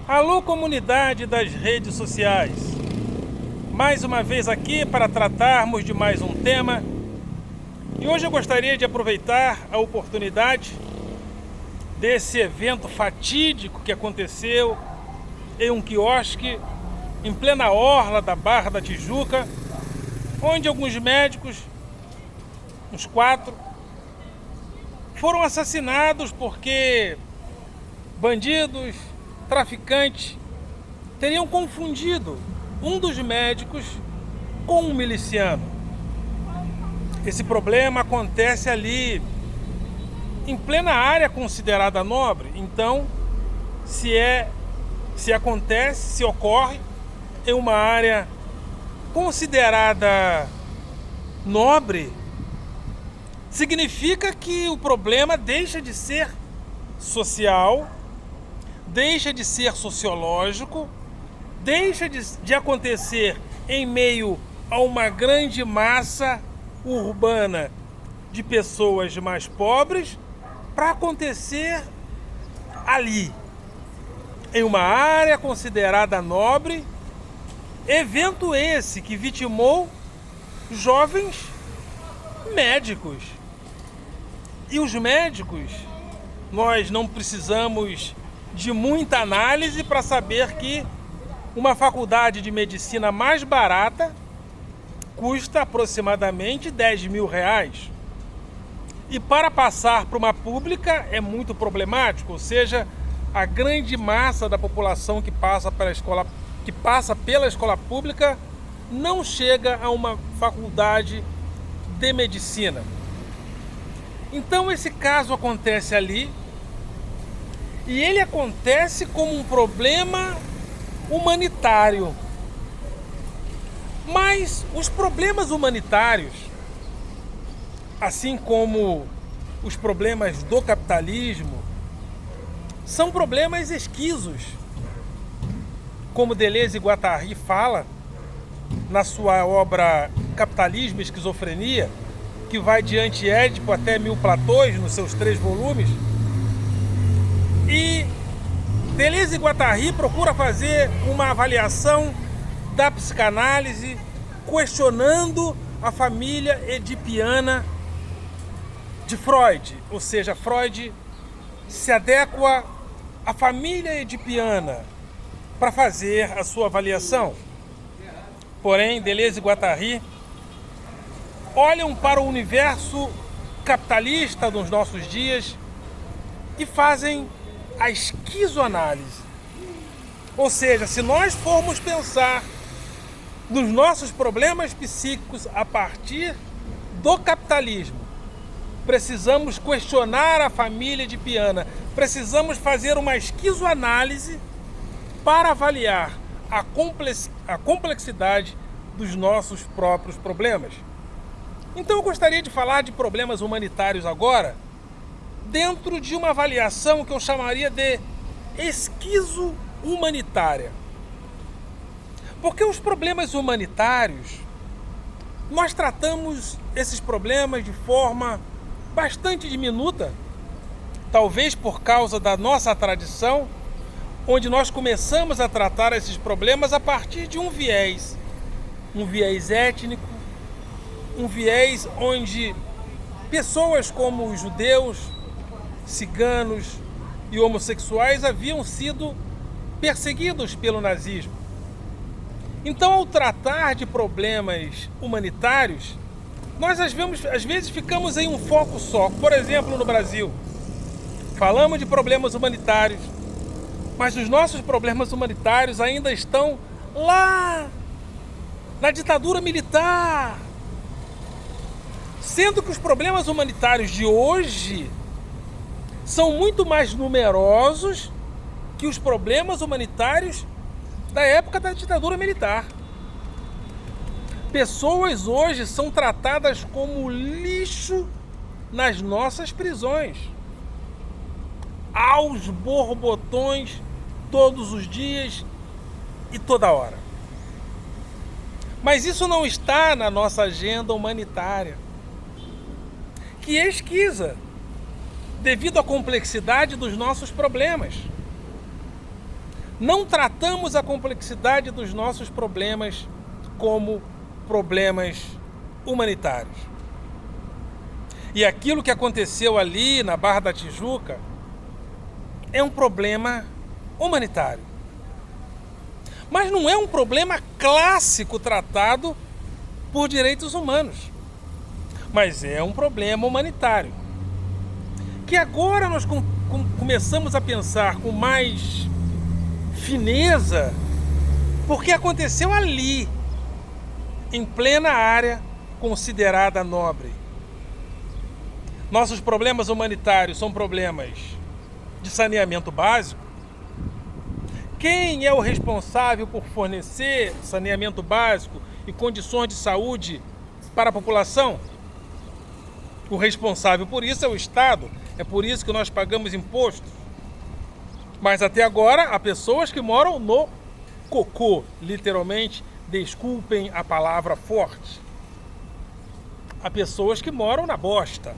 Alô, comunidade das redes sociais. Mais uma vez aqui para tratarmos de mais um tema. E hoje eu gostaria de aproveitar a oportunidade desse evento fatídico que aconteceu em um quiosque em plena orla da Barra da Tijuca, onde alguns médicos, uns 4, foram assassinados porque bandidos, traficantes, teriam confundido um dos médicos com um miliciano. Esse problema acontece ali em plena área considerada nobre. Então, se ocorre em uma área considerada nobre, significa que o problema deixa de ser social, deixa de ser sociológico, deixa de acontecer em meio a uma grande massa urbana de pessoas mais pobres, para acontecer ali, em uma área considerada nobre, evento esse que vitimou jovens médicos. E os médicos, nós não precisamos de muita análise para saber que uma faculdade de medicina mais barata custa aproximadamente R$10.000. E para passar para uma pública é muito problemático, ou seja, a grande massa da população que passa pela escola pública não chega a uma faculdade de medicina. Então esse caso acontece ali, e ele acontece como um problema humanitário. Mas os problemas humanitários, assim como os problemas do capitalismo, são problemas esquisos. Como Deleuze e Guattari fala na sua obra Capitalismo e Esquizofrenia, que vai de Anti-Édipo até Mil Platões, nos seus 3 volumes. E Deleuze e Guattari procura fazer uma avaliação da psicanálise, questionando a família edipiana de Freud. Ou seja, Freud se adequa à família edipiana para fazer a sua avaliação. Porém, Deleuze e Guattari olham para o universo capitalista dos nossos dias e fazem a esquizoanálise. Ou seja, se nós formos pensar nos nossos problemas psíquicos a partir do capitalismo, precisamos questionar a família edipiana, precisamos fazer uma esquizoanálise para avaliar a complexidade dos nossos próprios problemas. Então eu gostaria de falar de problemas humanitários agora, dentro de uma avaliação que eu chamaria de esquizo-humanitária. Porque os problemas humanitários, nós tratamos esses problemas de forma bastante diminuta, talvez por causa da nossa tradição, onde nós começamos a tratar esses problemas a partir de um viés étnico, um viés onde pessoas como os judeus, ciganos e homossexuais haviam sido perseguidos pelo nazismo. Então, ao tratar de problemas humanitários, nós às vezes ficamos em um foco só. Por exemplo, no Brasil, falamos de problemas humanitários, mas os nossos problemas humanitários ainda estão lá na ditadura militar. Sendo que os problemas humanitários de hoje são muito mais numerosos que os problemas humanitários da época da ditadura militar. Pessoas hoje são tratadas como lixo nas nossas prisões, aos borbotões, todos os dias e toda hora. Mas isso não está na nossa agenda humanitária, que é esquiza, devido à complexidade dos nossos problemas. não tratamos a complexidade dos nossos problemas como problemas humanitários. E aquilo que aconteceu ali na Barra da Tijuca é um problema humanitário. Mas não é um problema clássico tratado por direitos humanos. Mas é um problema humanitário. Que agora nós começamos a pensar com mais fineza, porque aconteceu ali, em plena área considerada nobre. Nossos problemas humanitários são problemas de saneamento básico. Quem é o responsável por fornecer saneamento básico e condições de saúde para a população? O responsável por isso é o Estado. É por isso que nós pagamos impostos. Mas até agora há pessoas que moram no cocô, literalmente, desculpem a palavra forte. Há pessoas que moram na bosta.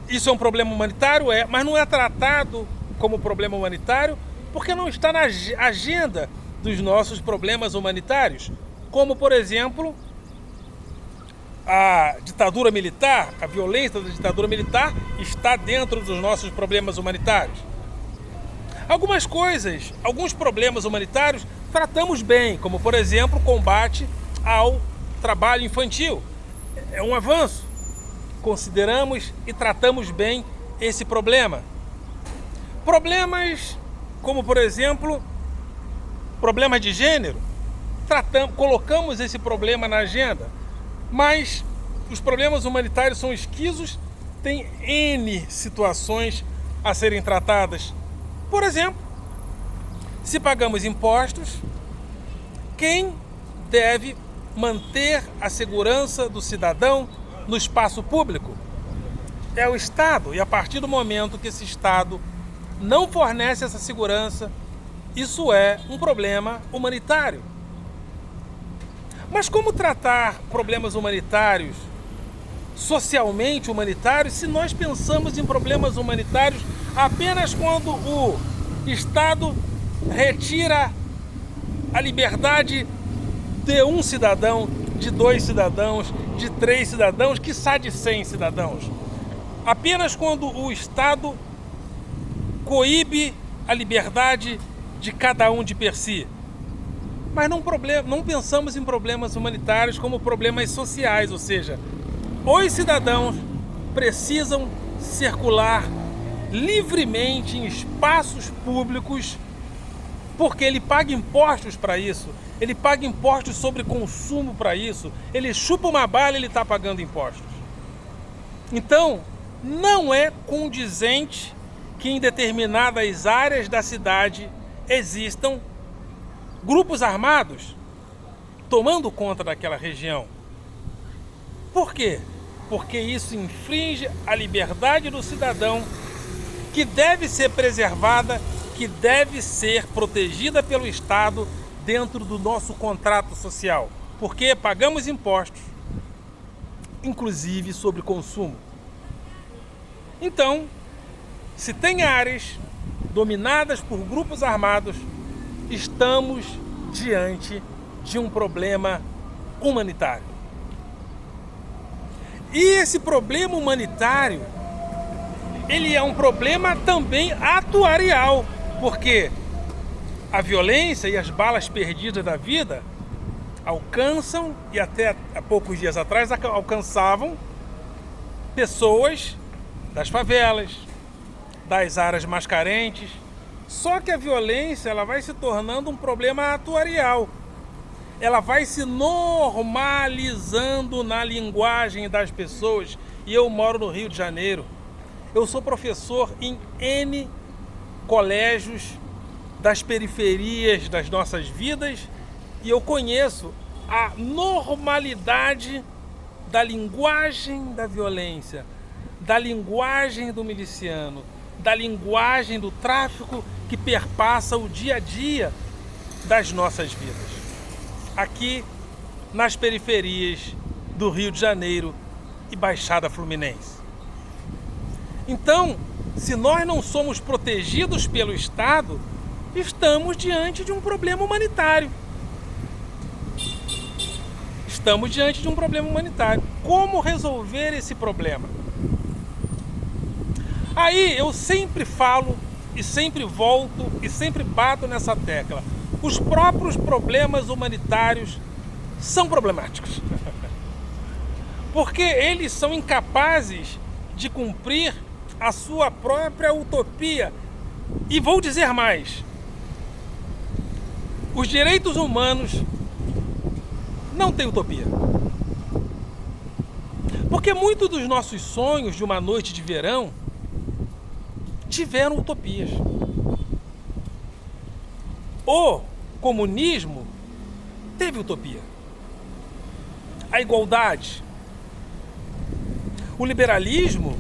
Isso é um problema humanitário? É, mas não é tratado como problema humanitário porque não está na agenda dos nossos problemas humanitários. Como, por exemplo, a ditadura militar, a violência da ditadura militar está dentro dos nossos problemas humanitários. Algumas coisas, alguns problemas humanitários tratamos bem, como, por exemplo, o combate ao trabalho infantil. É um avanço. Consideramos e tratamos bem esse problema. Problemas como, por exemplo, problemas de gênero, colocamos esse problema na agenda, mas os problemas humanitários são esquisos, tem N situações a serem tratadas. Por exemplo, se pagamos impostos, quem deve manter a segurança do cidadão no espaço público? É o Estado. E a partir do momento que esse Estado não fornece essa segurança, isso é um problema humanitário. Mas como tratar problemas humanitários, socialmente humanitários, se nós pensamos em problemas humanitários apenas quando o Estado retira a liberdade de um cidadão, de 2 cidadãos, de 3 cidadãos, quiçá de 100 cidadãos. Apenas quando o Estado coíbe a liberdade de cada um de per si. Mas não pensamos em problemas humanitários como problemas sociais, ou seja, os cidadãos precisam circular livremente em espaços públicos porque ele paga impostos para isso, ele paga impostos sobre consumo para isso, ele chupa uma bala e ele está pagando impostos. Então, não é condizente que em determinadas áreas da cidade existam grupos armados tomando conta daquela região. Por quê? Porque isso infringe a liberdade do cidadão, que deve ser preservada, que deve ser protegida pelo Estado dentro do nosso contrato social. Porque pagamos impostos, inclusive sobre consumo. Então, se tem áreas dominadas por grupos armados, estamos diante de um problema humanitário. E esse problema humanitário, ele é um problema também atuarial, porque a violência e as balas perdidas da vida alcançam, e até há poucos dias atrás alcançavam, pessoas das favelas, das áreas mais carentes. Só que a violência, ela vai se tornando um problema atuarial. Ela vai se normalizando na linguagem das pessoas. E eu moro no Rio de Janeiro. Eu sou professor em N colégios das periferias das nossas vidas e eu conheço a normalidade da linguagem da violência, da linguagem do miliciano, da linguagem do tráfico que perpassa o dia a dia das nossas vidas. Aqui nas periferias do Rio de Janeiro e Baixada Fluminense. Então, se nós não somos protegidos pelo Estado, estamos diante de um problema humanitário. Estamos diante de um problema humanitário. Como resolver esse problema? Aí eu sempre falo e sempre volto e sempre bato nessa tecla. Os próprios problemas humanitários são problemáticos. Porque eles são incapazes de cumprir a sua própria utopia. E vou dizer mais. Os direitos humanos não têm utopia. Porque muitos dos nossos sonhos de uma noite de verão tiveram utopias. O comunismo teve utopia. A igualdade. O liberalismo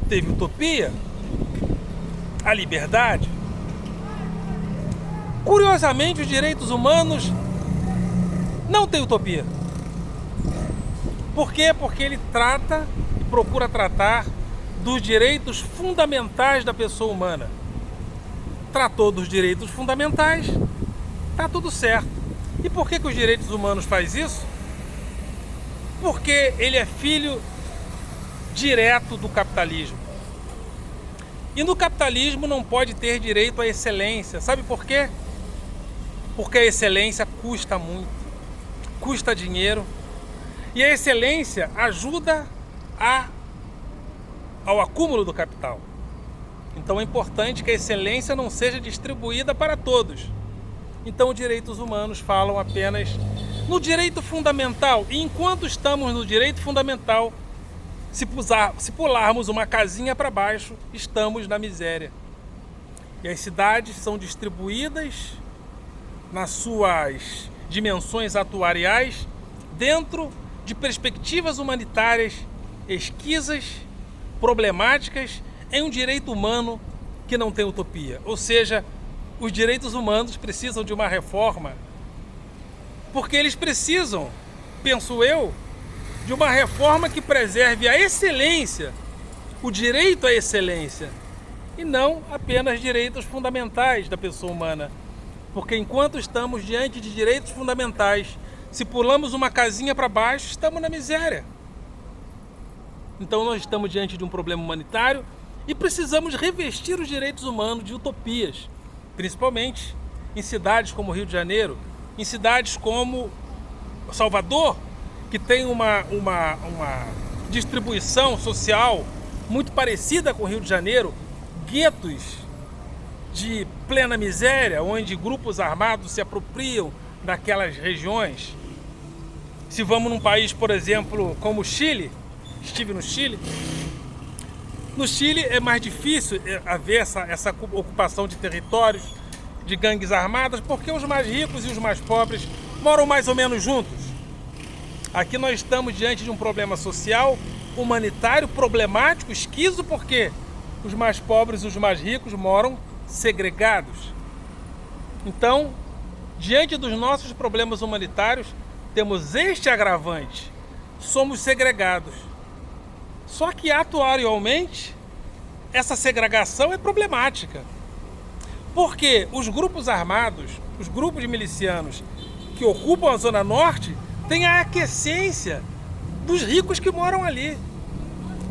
teve utopia. A liberdade. Curiosamente, os direitos humanos não têm utopia. Por quê? Porque ele trata e procura tratar dos direitos fundamentais da pessoa humana. Tratou dos direitos fundamentais, tá tudo certo. E por que os direitos humanos faz isso? Porque ele é filho direto do capitalismo. E no capitalismo não pode ter direito à excelência. Sabe por quê? Porque a excelência custa muito, custa dinheiro. E a excelência ajuda ao acúmulo do capital. Então é importante que a excelência não seja distribuída para todos. Então os direitos humanos falam apenas no direito fundamental. E enquanto estamos no direito fundamental, se pularmos uma casinha para baixo, estamos na miséria. E as cidades são distribuídas nas suas dimensões atuariais dentro de perspectivas humanitárias esquisas, problemáticas, em um direito humano que não tem utopia. Ou seja, os direitos humanos precisam de uma reforma, porque eles precisam, penso eu, de uma reforma que preserve a excelência, o direito à excelência, e não apenas direitos fundamentais da pessoa humana. Porque enquanto estamos diante de direitos fundamentais, se pulamos uma casinha para baixo, estamos na miséria. Então nós estamos diante de um problema humanitário e precisamos revestir os direitos humanos de utopias, principalmente em cidades como Rio de Janeiro, em cidades como Salvador, que tem uma distribuição social muito parecida com o Rio de Janeiro, guetos de plena miséria, onde grupos armados se apropriam daquelas regiões. Se vamos num país, por exemplo, como o Chile, estive no Chile. No Chile é mais difícil haver essa ocupação de territórios de gangues armadas, porque os mais ricos e os mais pobres moram mais ou menos juntos. Aqui nós estamos diante de um problema social, humanitário, problemático, esquizo, porque os mais pobres e os mais ricos moram segregados. Então, diante dos nossos problemas humanitários, temos este agravante: somos segregados. Só que atuarialmente essa segregação é problemática, porque os grupos armados, os grupos de milicianos que ocupam a Zona Norte têm a aquiescência dos ricos que moram ali,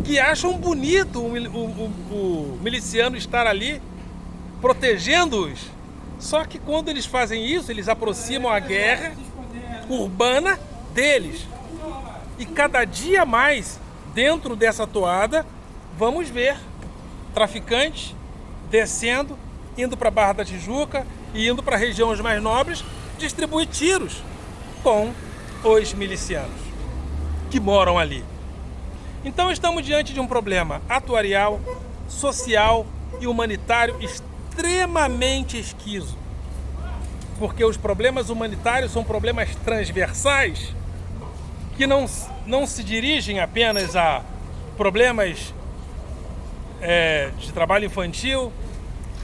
que acham bonito o miliciano estar ali protegendo-os. Só que quando eles fazem isso, eles aproximam a guerra urbana deles. E cada dia mais, dentro dessa toada, vamos ver traficantes descendo, indo para a Barra da Tijuca e indo para regiões mais nobres, distribuir tiros com os milicianos que moram ali. Então estamos diante de um problema atuarial, social e humanitário extremamente esquizo. Porque os problemas humanitários são problemas transversais que não se dirigem apenas a problemas de trabalho infantil,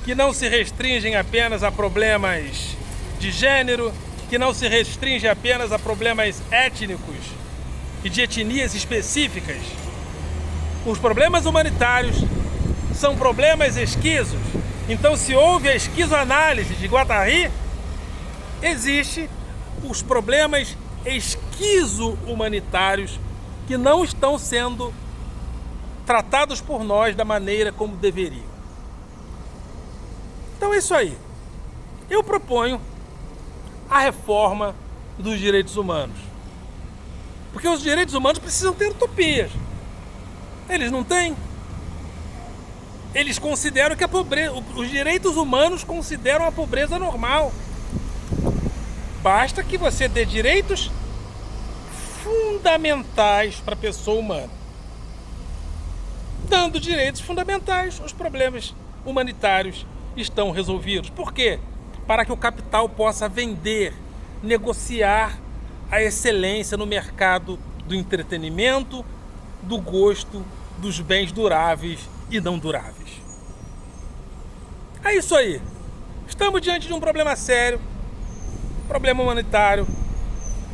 que não se restringem apenas a problemas de gênero, que não se restringe apenas a problemas étnicos e de etnias específicas. Os problemas humanitários são problemas esquisos Então, se houve a esquizoanálise de Guattari, existe os problemas esquizo-humanitários que não estão sendo tratados por nós da maneira como deveriam. Então é isso aí. Eu proponho a reforma dos direitos humanos. Porque os direitos humanos precisam ter utopias. Eles não têm. Eles consideram que a pobreza, os direitos humanos consideram a pobreza normal. Basta que você dê direitos fundamentais para a pessoa humana. Dando direitos fundamentais, os problemas humanitários estão resolvidos. Por quê? Para que o capital possa vender, negociar a excelência no mercado do entretenimento, do gosto, dos bens duráveis e não duráveis. É isso aí. Estamos diante de um problema sério, problema humanitário,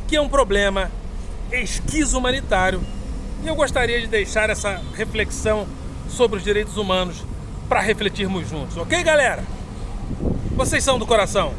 que é um problema esquizo-humanitário. E eu gostaria de deixar essa reflexão sobre os direitos humanos para refletirmos juntos. Ok, galera? Vocês são do coração.